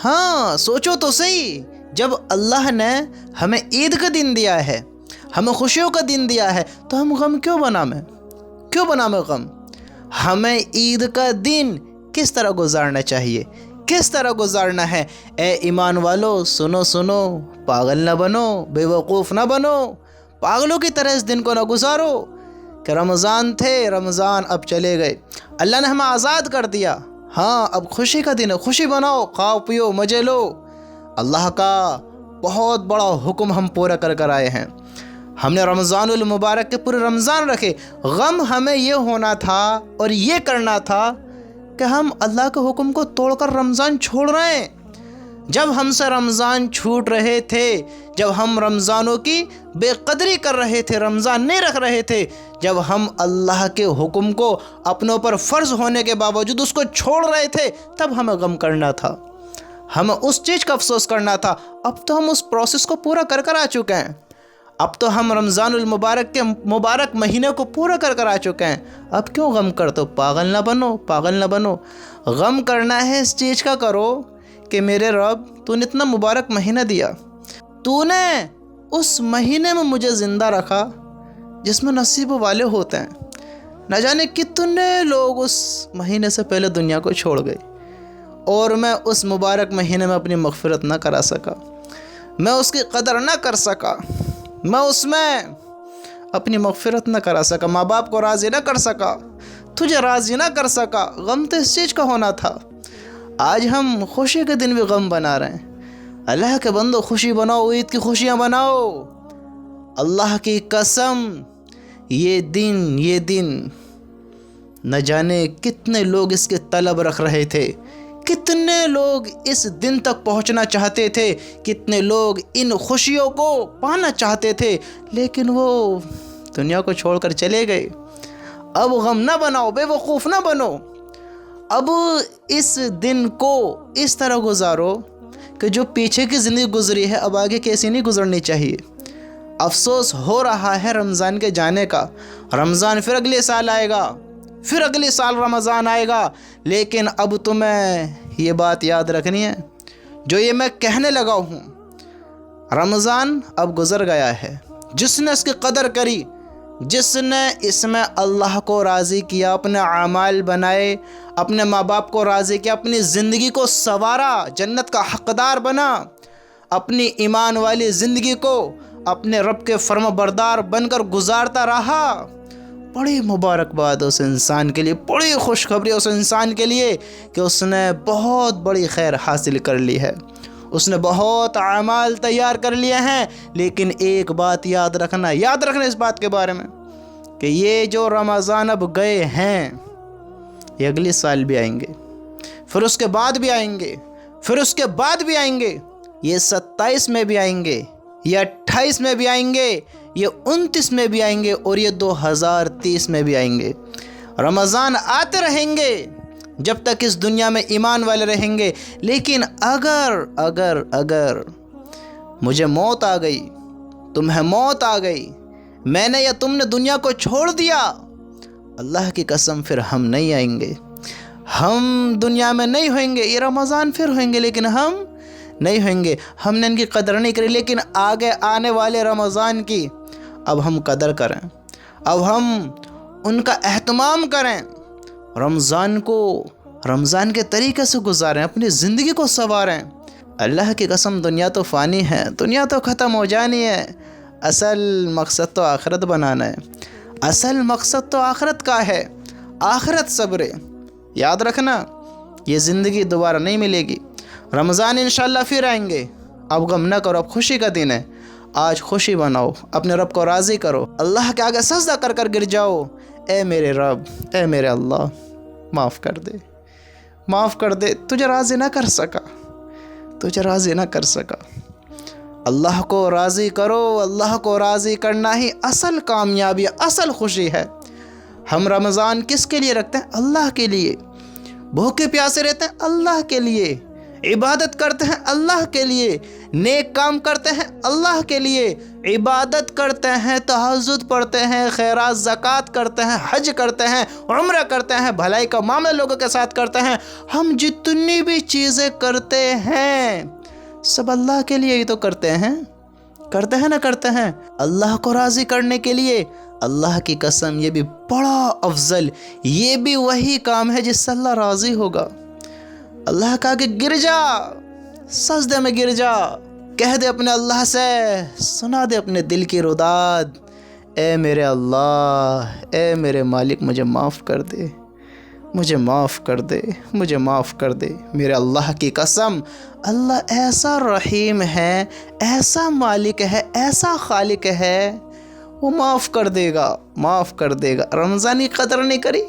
ہاں سوچو تو صحیح، جب اللہ نے ہمیں عید کا دن دیا ہے، ہمیں خوشیوں کا دن دیا ہے، تو ہم غم کیوں بنائیں غم؟ ہمیں عید کا دن کس طرح گزارنا چاہیے، کس طرح گزارنا ہے؟ اے ایمان والو سنو، پاگل نہ بنو، بے وقوف نہ بنو، پاگلوں کی طرح اس دن کو نہ گزارو کہ رمضان تھے، رمضان اب چلے گئے، اللہ نے ہمیں آزاد کر دیا، ہاں اب خوشی کا دن ہے، خوشی بناؤ، کھاؤ پیو مزے لو۔ اللہ کا بہت بڑا حکم ہم پورا کر آئے ہیں، ہم نے رمضان المبارک کے پورے رمضان رکھے۔ غم ہمیں یہ ہونا تھا اور یہ کرنا تھا کہ ہم اللہ کے حکم کو توڑ کر رمضان چھوڑ رہے ہیں۔ جب ہم سے رمضان چھوٹ رہے تھے، جب ہم رمضانوں کی بے قدری کر رہے تھے، رمضان نہیں رکھ رہے تھے، جب ہم اللہ کے حکم کو اپنوں پر فرض ہونے کے باوجود اس کو چھوڑ رہے تھے، تب ہمیں غم کرنا تھا، ہمیں اس چیز کا افسوس کرنا تھا۔ اب تو ہم اس پروسیس کو پورا کر آ چکے ہیں، اب تو ہم رمضان المبارک کے مبارک مہینے کو پورا کر آ چکے ہیں، اب کیوں غم کرتے ہو؟ پاگل نہ بنو۔ غم کرنا ہے اس چیز کا کرو کہ میرے رب تو نے اتنا مبارک مہینہ دیا، تو نے اس مہینے میں مجھے زندہ رکھا جس میں نصیب والے ہوتے ہیں۔ نہ جانے کتنے لوگ اس مہینے سے پہلے دنیا کو چھوڑ گئے، اور میں اس مبارک مہینے میں اپنی مغفرت نہ کرا سکا، میں اس کی قدر نہ کر سکا، میں اس میں اپنی مغفرت نہ کرا سکا، ماں باپ کو راضی نہ کر سکا، تجھے راضی نہ کر سکا۔ غم تو اس چیز کا ہونا تھا۔ آج ہم خوشی کے دن بھی غم بنا رہے ہیں۔ اللہ کے بندو خوشی بناؤ، عید کی خوشیاں بناؤ۔ اللہ کی قسم یہ دن نہ جانے کتنے لوگ اس کے طلب رکھ رہے تھے، کتنے لوگ اس دن تک پہنچنا چاہتے تھے، کتنے لوگ ان خوشیوں کو پانا چاہتے تھے، لیکن وہ دنیا کو چھوڑ کر چلے گئے۔ اب غم نہ بناؤ، بے وقوف نہ بنو۔ اب اس دن کو اس طرح گزارو کہ جو پیچھے کی زندگی گزری ہے اب آگے کیسی نہیں گزرنی چاہیے۔ افسوس ہو رہا ہے رمضان کے جانے کا، رمضان پھر اگلے سال آئے گا، پھر اگلے سال رمضان آئے گا، لیکن اب تمہیں یہ بات یاد رکھنی ہے جو یہ میں کہنے لگا ہوں، رمضان اب گزر گیا ہے۔ جس نے اس کی قدر کری، جس نے اس میں اللہ کو راضی کیا، اپنے اعمال بنائے، اپنے ماں باپ کو راضی کیا، اپنی زندگی کو سنوارا، جنت کا حقدار بنا، اپنی ایمان والی زندگی کو اپنے رب کے فرما بردار بن کر گزارتا رہا، بڑی مبارکباد اس انسان کے لیے، بڑی خوشخبری اس انسان کے لیے کہ اس نے بہت بڑی خیر حاصل کر لی ہے، اس نے بہت اعمال تیار کر لیے ہیں۔ لیکن ایک بات یاد رکھنا اس بات کے بارے میں کہ یہ جو رمضان اب گئے ہیں یہ اگلے سال بھی آئیں گے، پھر اس کے بعد بھی آئیں گے، پھر اس کے بعد بھی آئیں گے، یہ 27 میں بھی آئیں گے، یہ 28 میں بھی آئیں گے، یہ 29 میں بھی آئیں گے، اور یہ 2030 میں بھی آئیں گے۔ رمضان آتے رہیں گے جب تک اس دنیا میں ایمان والے رہیں گے، لیکن اگر مجھے موت آ گئی، تمہیں موت آ گئی، میں نے یا تم نے دنیا کو چھوڑ دیا، اللہ کی قسم پھر ہم نہیں آئیں گے، ہم دنیا میں نہیں ہوئیں گے۔ یہ رمضان پھر ہوئیں گے لیکن ہم نہیں ہوئیں گے، ہم نے ان کی قدر نہیں کری، لیکن آگے آنے والے رمضان کی اب ہم قدر کریں، اب ہم ان کا اہتمام کریں، رمضان کے طریقے سے گزاریں، اپنی زندگی کو سنواریں۔ اللہ کی قسم دنیا تو فانی ہے، دنیا تو ختم ہو جانی ہے، اصل مقصد تو آخرت بنانا ہے، اصل مقصد تو آخرت کا ہے، آخرت صبر۔ یاد رکھنا یہ زندگی دوبارہ نہیں ملے گی، رمضان انشاءاللہ پھر آئیں گے، اب غم نہ کرو، اب خوشی کا دن ہے، آج خوشی بناؤ، اپنے رب کو راضی کرو، اللہ کے آگے سجدہ کر گر جاؤ، اے میرے رب، اے میرے اللہ، معاف کر دے، تجھے راضی نہ کر سکا، اللہ کو راضی کرو، اللہ کو راضی کرنا ہی اصل کامیابی، اصل خوشی ہے۔ ہم رمضان کس کے لیے رکھتے ہیں؟ اللہ کے لیے۔ بھوکے پیاسے رہتے ہیں اللہ کے لیے۔ عبادت کرتے ہیں اللہ کے لیے، نیک کام کرتے ہیں اللہ کے لیے، عبادت کرتے ہیں، تہجد پڑھتے ہیں، خیرات زکوٰۃ کرتے ہیں، حج کرتے ہیں، عمرہ کرتے ہیں، بھلائی کا معاملہ لوگوں کے ساتھ کرتے ہیں۔ ہم جتنی بھی چیزیں کرتے ہیں سب اللہ کے لیے ہی تو کرتے ہیں نہ کرتے ہیں، اللہ کو راضی کرنے کے لیے۔ اللہ کی قسم یہ بھی بڑا افضل، یہ بھی وہی کام ہے جس سے اللہ راضی ہوگا۔ اللہ کہا کہ گر جا، سجدے میں گر جا، کہہ دے اپنے اللہ سے، سنا دے اپنے دل کی روداد، اے میرے اللہ، اے میرے مالک، مجھے معاف کر دے، مجھے معاف کر دے، مجھے معاف کر دے۔ میرے اللہ کی قسم، اللہ ایسا رحیم ہے، ایسا مالک ہے، ایسا خالق ہے، وہ معاف کر دے گا، معاف کر دے گا۔ رمضان کی قدر نہیں کری،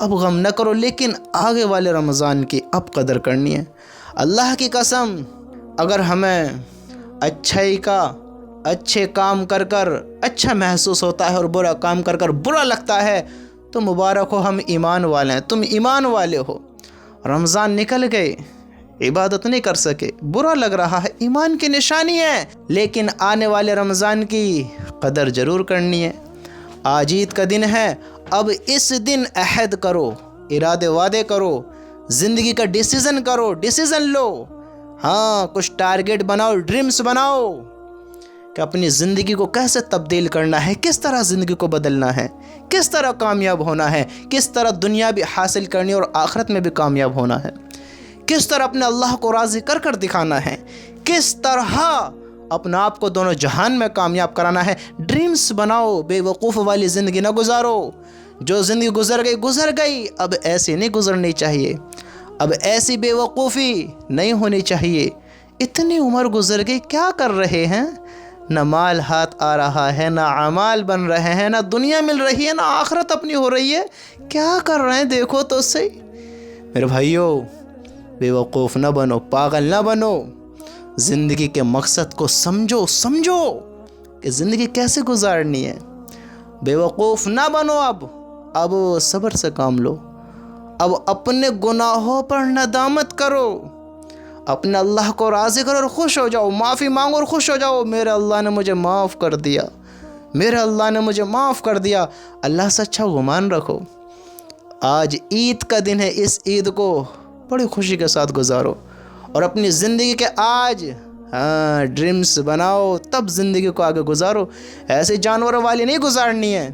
اب غم نہ کرو، لیکن آگے والے رمضان کی اب قدر کرنی ہے۔ اللہ کی قسم، اگر ہمیں اچھائی کا اچھے کام کر کر اچھا محسوس ہوتا ہے اور برا کام کر کر برا لگتا ہے تو مبارک ہو، ہم ایمان والے ہیں، تم ایمان والے ہو۔ رمضان نکل گئے، عبادت نہیں کر سکے، برا لگ رہا ہے، ایمان کی نشانی ہے، لیکن آنے والے رمضان کی قدر ضرور کرنی ہے۔ آج عید کا دن ہے، اب اس دن عہد کرو، ارادے وعدے کرو، زندگی کا ڈیسیزن کرو، ڈیسیزن لو، ہاں کچھ ٹارگیٹ بناؤ، ڈریمز بناؤ کہ اپنی زندگی کو کیسے تبدیل کرنا ہے، کس طرح زندگی کو بدلنا ہے، کس طرح کامیاب ہونا ہے، کس طرح دنیا بھی حاصل کرنی اور آخرت میں بھی کامیاب ہونا ہے، کس طرح اپنے اللہ کو راضی کر کر دکھانا ہے، کس طرح اپنے آپ کو دونوں جہان میں کامیاب کرانا ہے۔ ڈریمز بناؤ، بے وقوف والی زندگی نہ گزارو، جو زندگی گزر گئی، اب ایسی نہیں گزرنی چاہیے، اب ایسی بے وقوفی نہیں ہونی چاہیے۔ اتنی عمر گزر گئی، کیا کر رہے ہیں؟ نہ مال ہاتھ آ رہا ہے، نہ اعمال بن رہے ہیں، نہ دنیا مل رہی ہے، نہ آخرت اپنی ہو رہی ہے، کیا کر رہے ہیں؟ دیکھو تو صحیح۔ میرے بھائیو، بے وقوف نہ بنو، پاگل نہ بنو، زندگی کے مقصد کو سمجھو کہ زندگی کیسے گزارنی ہے۔ بے وقوف نہ بنو، اب صبر سے کام لو، اب اپنے گناہوں پر ندامت کرو، اپنے اللہ کو راضی کرو اور خوش ہو جاؤ، معافی مانگو اور خوش ہو جاؤ، میرے اللہ نے مجھے معاف کر دیا، میرے اللہ نے مجھے معاف کر دیا۔ اللہ سے اچھا گمان رکھو۔ آج عید کا دن ہے، اس عید کو بڑی خوشی کے ساتھ گزارو اور اپنی زندگی کے آج ڈریمز بناؤ، تب زندگی کو آگے گزارو۔ ایسے جانوروں والی نہیں گزارنی ہے،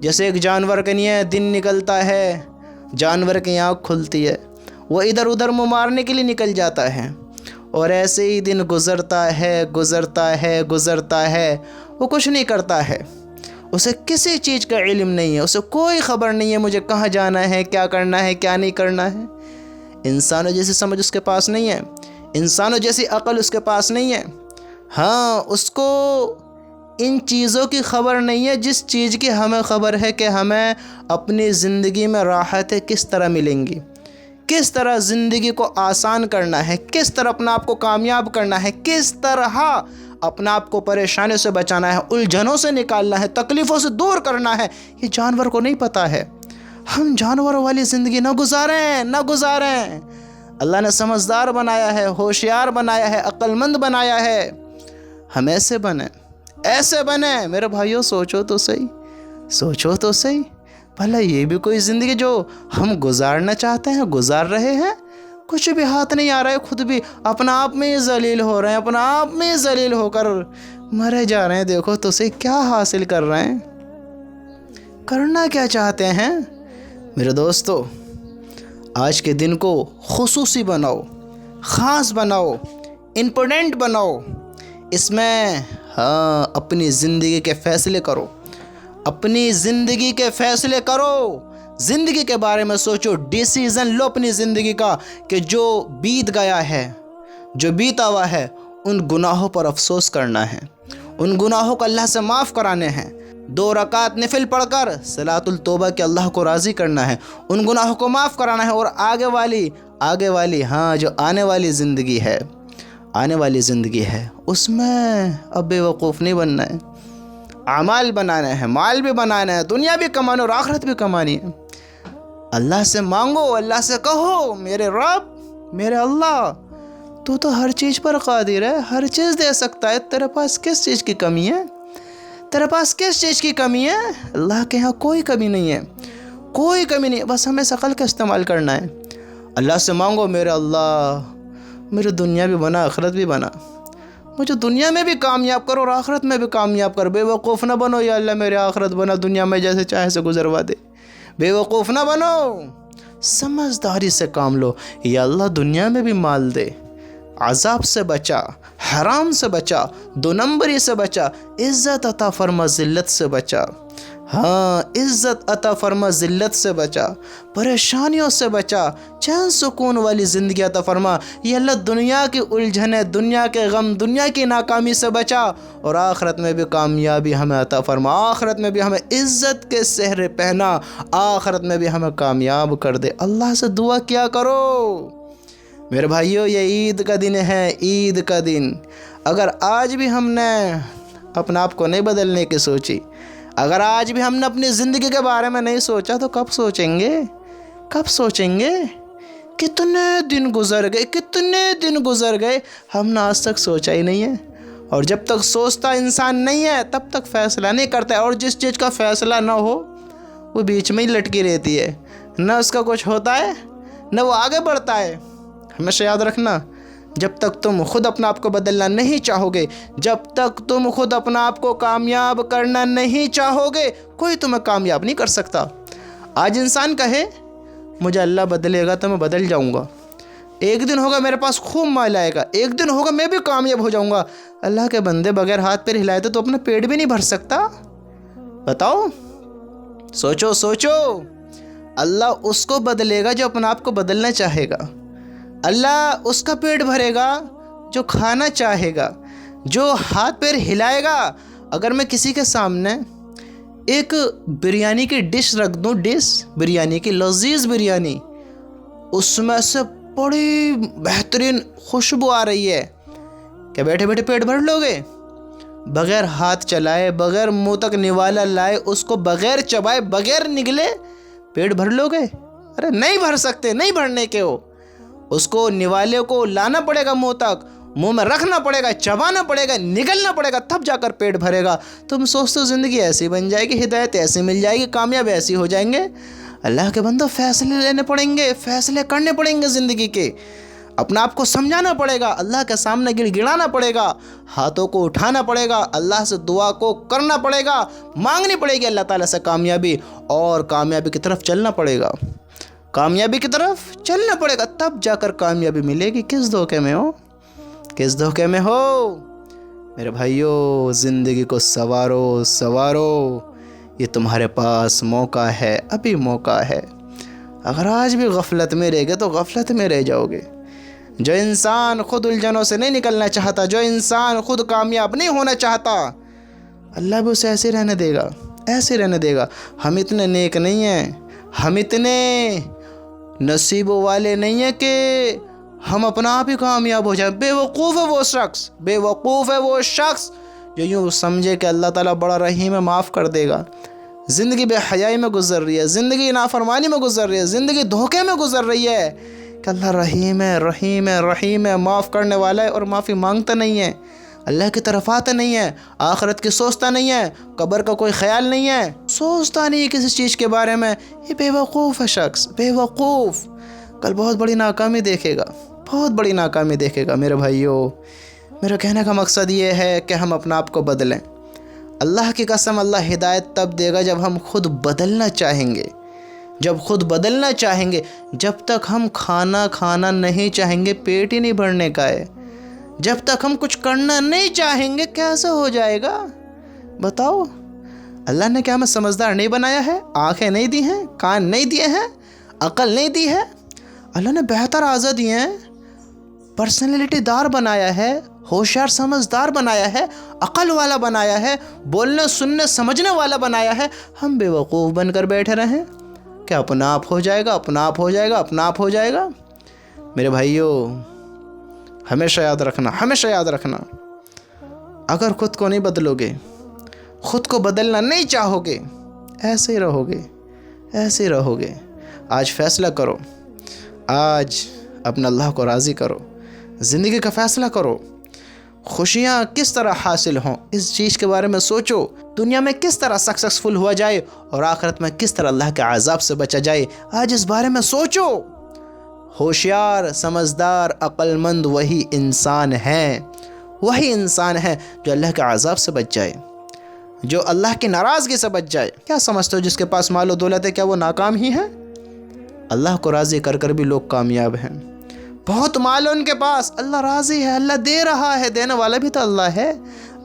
جیسے ایک جانور کا نہیں ہے، دن نکلتا ہے، جانور کی آنکھ کھلتی ہے، وہ ادھر ادھر منہ مارنے کے لیے نکل جاتا ہے، اور ایسے ہی دن گزرتا ہے، وہ کچھ نہیں کرتا ہے، اسے کسی چیز کا علم نہیں ہے، اسے کوئی خبر نہیں ہے مجھے کہاں جانا ہے، کیا کرنا ہے، کیا نہیں کرنا ہے۔ انسانوں جیسی سمجھ اس کے پاس نہیں ہے، انسانوں جیسی عقل اس کے پاس نہیں ہے، ہاں اس کو ان چیزوں کی خبر نہیں ہے جس چیز کی ہمیں خبر ہے کہ ہمیں اپنی زندگی میں راحتیں کس طرح ملیں گی، کس طرح زندگی کو آسان کرنا ہے، کس طرح اپنا آپ کو کامیاب کرنا ہے، کس طرح اپنا آپ کو پریشانیوں سے بچانا ہے، الجھنوں سے نکالنا ہے، تکلیفوں سے دور کرنا ہے۔ یہ جانور کو نہیں پتہ ہے۔ ہم جانوروں والی زندگی نہ گزاریں۔ اللہ نے سمجھدار بنایا ہے، ہوشیار بنایا ہے، عقل مند بنایا ہے، ہم ایسے بنیں۔ میرے بھائیوں، سوچو تو صحیح، بھلا یہ بھی کوئی زندگی جو ہم گزارنا چاہتے ہیں، گزار رہے ہیں؟ کچھ بھی ہاتھ نہیں آ رہا ہے، خود بھی اپنا آپ میں ہی ذلیل ہو رہے ہیں، اپنا آپ میں ہی ذلیل ہو کر مرے جا رہے ہیں۔ دیکھو تو صحیح، کیا حاصل کر رہے ہیں، کرنا کیا چاہتے ہیں؟ میرے دوستو، آج کے دن کو خصوصی بناؤ، خاص بناؤ، امپورٹنٹ بناؤ، اس میں اپنی زندگی کے فیصلے کرو، زندگی کے بارے میں سوچو، ڈیسیزن لو اپنی زندگی کا کہ جو بیت گیا ہے، جو بیتا ہوا ہے، ان گناہوں پر افسوس کرنا ہے، ان گناہوں کو اللہ سے معاف کرانے ہیں، 2 رکعت نفل پڑھ کر صلاۃ التوبہ کے اللہ کو راضی کرنا ہے، ان گناہوں کو معاف کرانا ہے، اور آگے والی جو آنے والی زندگی ہے اس میں اب بے وقوف نہیں بننا ہے، اعمال بنانا ہے، مال بھی بنانا ہے، دنیا بھی کمانا اور آخرت بھی کمانی ہے۔ اللہ سے مانگو، اللہ سے کہو، میرے رب، میرے اللہ، تو ہر چیز پر قادر ہے، ہر چیز دے سکتا ہے، تیرے پاس کس چیز کی کمی ہے؟ تیرے پاس کس چیز کی کمی ہے؟ اللہ کے ہاں کوئی کمی نہیں ہے، کوئی کمی نہیں ہے، بس ہمیں اس عقل کا استعمال کرنا ہے۔ اللہ سے مانگو، میرے اللہ میری دنیا بھی بنا، آخرت بھی بنا، مجھے دنیا میں بھی کامیاب کرو اور آخرت میں بھی کامیاب کر، بے وقوف نہ بنو یا اللہ، میرے آخرت بنا، دنیا میں جیسے چاہے سے گزروا دے، بے وقوف نہ بنو، سمجھداری سے کام لو، یا اللہ دنیا میں بھی مال دے، عذاب سے بچا، حرام سے بچا، دو نمبری سے بچا، عزت عطا فرما، ذلت سے بچا، ہاں عزت عطا فرما، ذلت سے بچا، پریشانیوں سے بچا، چین سکون والی زندگی عطا فرما، یہ اللہ دنیا کی الجھنیں، دنیا کے غم، دنیا کی ناکامی سے بچا، اور آخرت میں بھی کامیابی ہمیں عطا فرما، آخرت میں بھی ہمیں عزت کے سہرے پہنا، آخرت میں بھی ہمیں کامیاب کر دے۔ اللہ سے دعا کیا کرو میرے بھائیو، یہ عید کا دن ہے، عید کا دن۔ اگر آج بھی ہم نے اپنے آپ کو نہیں بدلنے کی سوچی، اگر آج بھی ہم نے اپنی زندگی کے بارے میں نہیں سوچا، تو کب سوچیں گے؟ کب سوچیں گے؟ کتنے دن گزر گئے، کتنے دن گزر گئے، ہم نے آج تک سوچا ہی نہیں ہے۔ اور جب تک سوچتا انسان نہیں ہے تب تک فیصلہ نہیں کرتا ہے، اور جس چیز کا فیصلہ نہ ہو وہ بیچ میں ہی لٹکی رہتی ہے، نہ اس کا کچھ ہوتا ہے نہ وہ آگے بڑھتا ہے۔ ہمیشہ یاد رکھنا، جب تک تم خود اپنا آپ کو بدلنا نہیں چاہو گے، جب تک تم خود اپنا آپ کو کامیاب کرنا نہیں چاہو گے، کوئی تمہیں کامیاب نہیں کر سکتا۔ آج انسان کہے مجھے اللہ بدلے گا تو میں بدل جاؤں گا، ایک دن ہوگا میرے پاس خوب مال آئے گا، ایک دن ہوگا میں بھی کامیاب ہو جاؤں گا۔ اللہ کے بندے بغیر ہاتھ پیر ہلائے تو اپنا پیٹ بھی نہیں بھر سکتا۔ بتاؤ، سوچو سوچو، اللہ اس کو بدلے گا جو اپنا آپ کو بدلنا چاہے گا، اللہ اس کا پیٹ بھرے گا جو کھانا چاہے گا، جو ہاتھ پیر ہلائے گا۔ اگر میں کسی کے سامنے ایک بریانی کی ڈش رکھ دوں، ڈش بریانی کی، لذیذ بریانی، اس میں سے بڑی بہترین خوشبو آ رہی ہے، کیا بیٹھے بیٹھے پیٹ بھر لو گے؟ بغیر ہاتھ چلائے، بغیر منہ تک نوالا لائے، اس کو بغیر چبائے، بغیر نگلے پیٹ بھر لو گے؟ ارے نہیں بھر سکتے، نہیں بھرنے کے ہو، اس کو نوالے کو لانا پڑے گا منہ تک، منہ میں رکھنا پڑے گا، چبانا پڑے گا، نگلنا پڑے گا، تب جا کر پیٹ بھرے گا۔ تم سوچتے ہو زندگی ایسی بن جائے گی، ہدایت ایسی مل جائے گی، کامیاب ایسی ہو جائیں گے؟ اللہ کے بندو، فیصلے لینے پڑیں گے، فیصلے کرنے پڑیں گے زندگی کے، اپنا آپ کو سمجھانا پڑے گا، اللہ کے سامنے گڑ گڑانا پڑے گا، ہاتھوں کو اٹھانا پڑے گا، اللہ سے دعا کو کرنا پڑے گا، مانگنی پڑے گی اللہ تعالیٰ سے کامیابی، اور کامیابی کی طرف چلنا پڑے گا، کامیابی کی طرف چلنا پڑے گا، تب جا کر کامیابی ملے گی۔ کس دھوکے میں ہو؟ کس دھوکے میں ہو؟ میرے بھائیو، زندگی کو سنوارو، سنوارو، یہ تمہارے پاس موقع ہے، ابھی موقع ہے۔ اگر آج بھی غفلت میں رہ گئے تو غفلت میں رہ جاؤ گے۔ جو انسان خود الجھنوں سے نہیں نکلنا چاہتا، جو انسان خود کامیاب نہیں ہونا چاہتا، اللہ بھی اسے ایسے رہنے دے گا، ایسے رہنے دے گا۔ ہم اتنے نیک نہیں ہیں، ہم اتنے نصیبوں والے نہیں ہیں کہ ہم اپنا آپ ہی کامیاب ہو جائیں۔ بے وقوف ہے وہ شخص، بے وقوف ہے وہ شخص جو یوں سمجھے کہ اللہ تعالیٰ بڑا رحیم ہے، معاف کر دے گا۔ زندگی بے حیائی میں گزر رہی ہے، زندگی نافرمانی میں گزر رہی ہے، زندگی دھوکے میں گزر رہی ہے کہ اللہ رحیم ہے، رحیم ہے، رحیم ہے، معاف کرنے والا ہے، اور معافی مانگتا نہیں ہے، اللہ کی طرف آتا نہیں ہے، آخرت کی سوچتا نہیں ہے، قبر کا کوئی خیال نہیں ہے، سوچتا نہیں ہے کسی چیز کے بارے میں۔ یہ بے وقوف ہے شخص، بے وقوف، کل بہت بڑی ناکامی دیکھے گا، بہت بڑی ناکامی دیکھے گا۔ میرے بھائیو، میرا کہنے کا مقصد یہ ہے کہ ہم اپنا آپ کو بدلیں۔ اللہ کی قسم، اللہ ہدایت تب دے گا جب ہم خود بدلنا چاہیں گے، جب خود بدلنا چاہیں گے۔ جب تک ہم کھانا نہیں چاہیں گے، پیٹ ہی نہیں بھرنے کا ہے۔ جب تک ہم کچھ کرنا نہیں چاہیں گے، کیسے ہو جائے گا؟ بتاؤ، اللہ نے کیا ہمیں سمجھدار نہیں بنایا ہے؟ آنکھیں نہیں دی ہیں، کان نہیں دیے ہیں، عقل نہیں دی ہے؟ اللہ نے بہتر اعضاء دیے ہیں، پرسنالٹی دار بنایا ہے، ہوشیار سمجھدار بنایا ہے، عقل والا بنایا ہے، بولنے سننے سمجھنے والا بنایا ہے۔ ہم بے وقوف بن کر بیٹھے رہیں کہ اپنا آپ ہو جائے گا، اپنا آپ ہو جائے گا، اپنا آپ ہو جائے گا۔ میرے بھائیو، ہمیشہ یاد رکھنا، ہمیشہ یاد رکھنا، اگر خود کو نہیں بدلو گے، خود کو بدلنا نہیں چاہو گے، ایسے ہی رہو گے، ایسے ہی رہو گے۔ آج فیصلہ کرو، آج اپنا اللہ کو راضی کرو، زندگی کا فیصلہ کرو، خوشیاں کس طرح حاصل ہوں اس چیز کے بارے میں سوچو، دنیا میں کس طرح سکسیسفل ہوا جائے اور آخرت میں کس طرح اللہ کے عذاب سے بچا جائے، آج اس بارے میں سوچو۔ ہوشیار، سمجھدار، عقل مند وہی انسان ہے جو اللہ کے عذاب سے بچ جائے، جو اللہ کی ناراضگی سے بچ جائے۔ کیا سمجھتے ہو جس کے پاس مال و دولت ہے کیا وہ ناکام ہی ہے؟ اللہ کو راضی کر کر بھی لوگ کامیاب ہیں۔ بہت مال ہے ان کے پاس، اللہ راضی ہے، اللہ دے رہا ہے، دینے والا بھی تو اللہ ہے،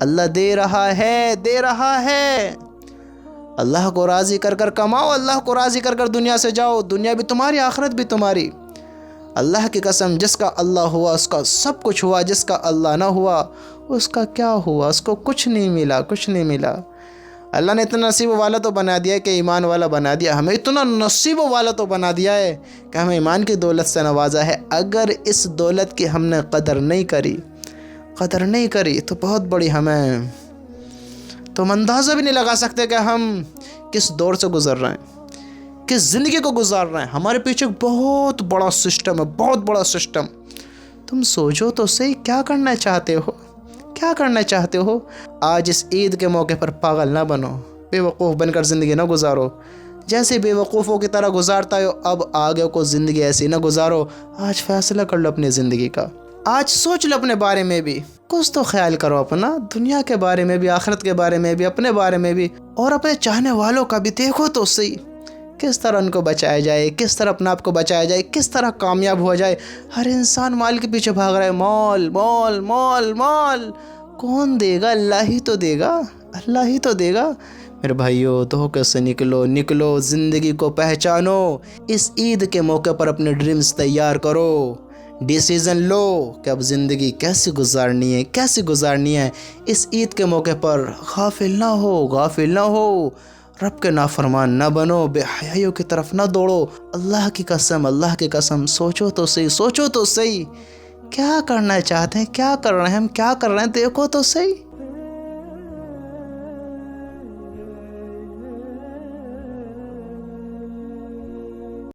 اللہ دے رہا ہے۔ اللہ کو راضی کر کر کماؤ، اللہ کو راضی کر کر دنیا سے جاؤ، دنیا بھی تمہاری، آخرت بھی تمہاری۔ اللہ کی قسم، جس کا اللہ ہوا اس کا سب کچھ ہوا، جس کا اللہ نہ ہوا اس کا کیا ہوا؟ اس کو کچھ نہیں ملا۔ اللہ نے اتنا نصیب والا تو بنا دیا کہ ایمان والا بنا دیا، ہمیں اتنا نصیب والا تو بنا دیا ہے کہ ہمیں ایمان کی دولت سے نوازا ہے۔ اگر اس دولت کی ہم نے قدر نہیں کری تو بہت بڑی، ہمیں تو ہم اندازہ بھی نہیں لگا سکتے کہ ہم کس دور سے گزر رہے ہیں، کس زندگی کو گزار رہے ہیں۔ ہمارے پیچھے بہت بڑا سسٹم۔ تم سوچو تو صحیح، کیا کرنا چاہتے ہو؟ آج اس عید کے موقع پر پاگل نہ بنو، بے وقوف بن کر زندگی نہ گزارو۔ جیسے بے وقوفوں کی طرح گزارتا ہو، اب آگے کو زندگی ایسی نہ گزارو۔ آج فیصلہ کر لو اپنی زندگی کا، آج سوچ لو اپنے بارے میں بھی، کچھ تو خیال کرو اپنا، دنیا کے بارے میں بھی، آخرت کے بارے میں بھی، اپنے بارے میں بھی، اور اپنے چاہنے والوں کا بھی دیکھو تو صحیح، کس طرح ان کو بچایا جائے، کس طرح اپنے آپ کو بچایا جائے، کس طرح کامیاب ہوا جائے۔ ہر انسان مال کے پیچھے بھاگ رہا ہے، مال۔ کون دے گا؟ اللہ ہی تو دے گا۔ میرے بھائیو، دھوکے سے نکلو، زندگی کو پہچانو۔ اس عید کے موقع پر اپنے ڈریمز تیار کرو، ڈیسیزن لو کہ اب زندگی کیسے گزارنی ہے۔ اس عید کے موقع پر غافل نہ ہو، رب کے نافرمان نہ بنو، بے حیائیوں کی طرف نہ دوڑو۔ اللہ کی قسم، سوچو تو صحیح، کیا کرنا چاہتے ہیں، کیا کر رہے ہیں، دیکھو تو صحیح۔